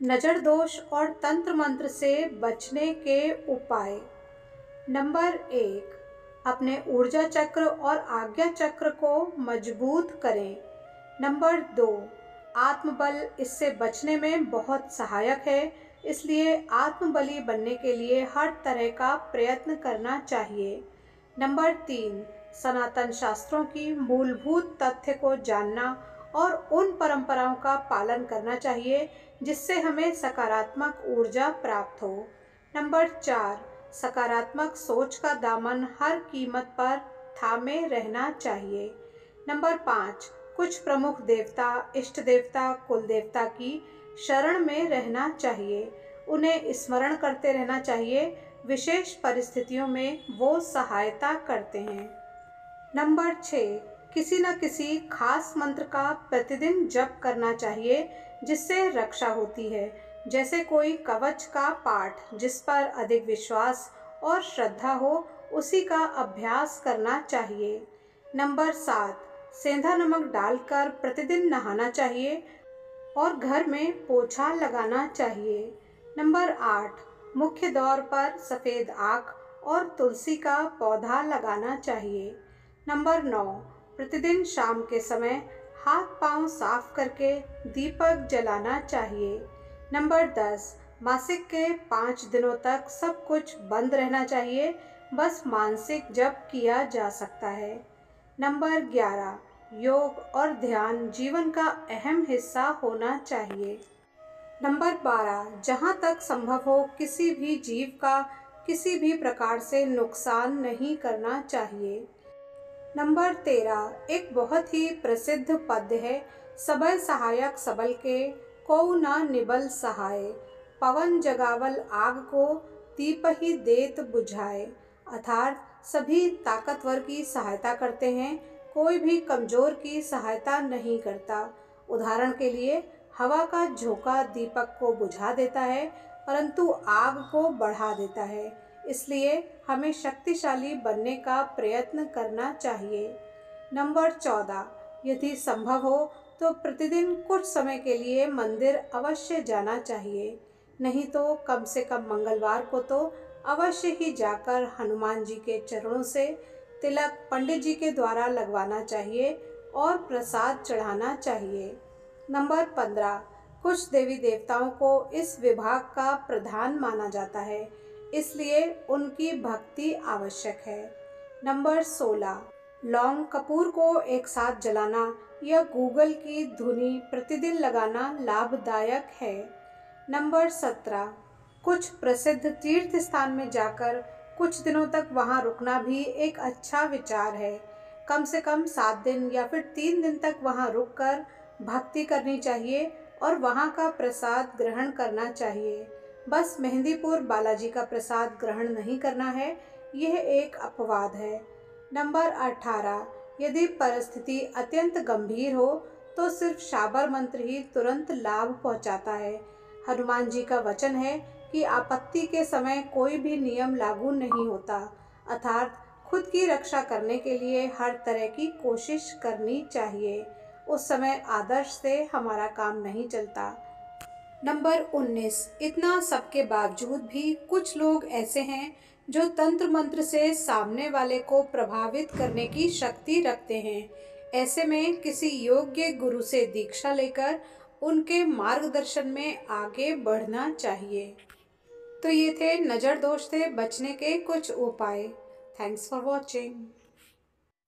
नज़र दोष और तंत्र मंत्र से बचने के उपाय। नंबर 1, अपने ऊर्जा चक्र और आज्ञा चक्र को मजबूत करें। नंबर 2, आत्मबल इससे बचने में बहुत सहायक है, इसलिए आत्मबली बनने के लिए हर तरह का प्रयत्न करना चाहिए। नंबर 3, सनातन शास्त्रों की मूलभूत तथ्य को जानना और उन परंपराओं का पालन करना चाहिए जिससे हमें सकारात्मक ऊर्जा प्राप्त हो। नंबर 4, सकारात्मक सोच का दामन हर कीमत पर थामे रहना चाहिए। नंबर 5, कुछ प्रमुख देवता, इष्ट देवता, कुल देवता की शरण में रहना चाहिए। उन्हें स्मरण करते रहना चाहिए, विशेष परिस्थितियों में वो सहायता करते हैं। नंबर 6, किसी न किसी खास मंत्र का प्रतिदिन जप करना चाहिए जिससे रक्षा होती है, जैसे कोई कवच का पाठ जिस पर अधिक विश्वास और श्रद्धा हो, उसी का अभ्यास करना चाहिए। नंबर 7, सेंधा नमक डालकर प्रतिदिन नहाना चाहिए और घर में पोछा लगाना चाहिए। नंबर 8, मुख्य द्वार पर सफ़ेद आक और तुलसी का पौधा लगाना चाहिए। नंबर 9, प्रतिदिन शाम के समय हाथ पांव साफ करके दीपक जलाना चाहिए। नंबर 10, मासिक के 5 दिनों तक सब कुछ बंद रहना चाहिए, बस मानसिक जप किया जा सकता है। नंबर 11, योग और ध्यान जीवन का अहम हिस्सा होना चाहिए। नंबर 12, जहाँ तक संभव हो किसी भी जीव का किसी भी प्रकार से नुकसान नहीं करना चाहिए। नंबर 13, एक बहुत ही प्रसिद्ध पद्य है, सबल सहायक सबल के, को न निबल सहाय, पवन जगावल आग को, दीप ही देत बुझाए। अर्थात सभी ताकतवर की सहायता करते हैं, कोई भी कमज़ोर की सहायता नहीं करता। उदाहरण के लिए हवा का झोंका दीपक को बुझा देता है, परंतु आग को बढ़ा देता है। इसलिए हमें शक्तिशाली बनने का प्रयत्न करना चाहिए। नंबर 14, यदि संभव हो तो प्रतिदिन कुछ समय के लिए मंदिर अवश्य जाना चाहिए, नहीं तो कम से कम मंगलवार को तो अवश्य ही जाकर हनुमान जी के चरणों से तिलक पंडित जी के द्वारा लगवाना चाहिए और प्रसाद चढ़ाना चाहिए। नंबर 15, कुछ देवी देवताओं को इस विभाग का प्रधान माना जाता है, इसलिए उनकी भक्ति आवश्यक है। नंबर 16, लौंग कपूर को एक साथ जलाना या गूगल की धुनी प्रतिदिन लगाना लाभदायक है। नंबर 17, कुछ प्रसिद्ध तीर्थ स्थान में जाकर कुछ दिनों तक वहां रुकना भी एक अच्छा विचार है। कम से कम 7 दिन या फिर 3 दिन तक वहां रुककर भक्ति करनी चाहिए और वहां का प्रसाद ग्रहण करना चाहिए। बस मेहंदीपुर बालाजी का प्रसाद ग्रहण नहीं करना है, यह एक अपवाद है। नंबर 18, यदि परिस्थिति अत्यंत गंभीर हो तो सिर्फ शाबर मंत्र ही तुरंत लाभ पहुंचाता है। हनुमान जी का वचन है कि आपत्ति के समय कोई भी नियम लागू नहीं होता, अर्थात खुद की रक्षा करने के लिए हर तरह की कोशिश करनी चाहिए। उस समय आदर्श से हमारा काम नहीं चलता। नंबर 19, इतना सबके बावजूद भी कुछ लोग ऐसे हैं जो तंत्र मंत्र से सामने वाले को प्रभावित करने की शक्ति रखते हैं। ऐसे में किसी योग्य गुरु से दीक्षा लेकर उनके मार्गदर्शन में आगे बढ़ना चाहिए। तो ये थे नज़र दोष से बचने के कुछ उपाय। Thanks for watching.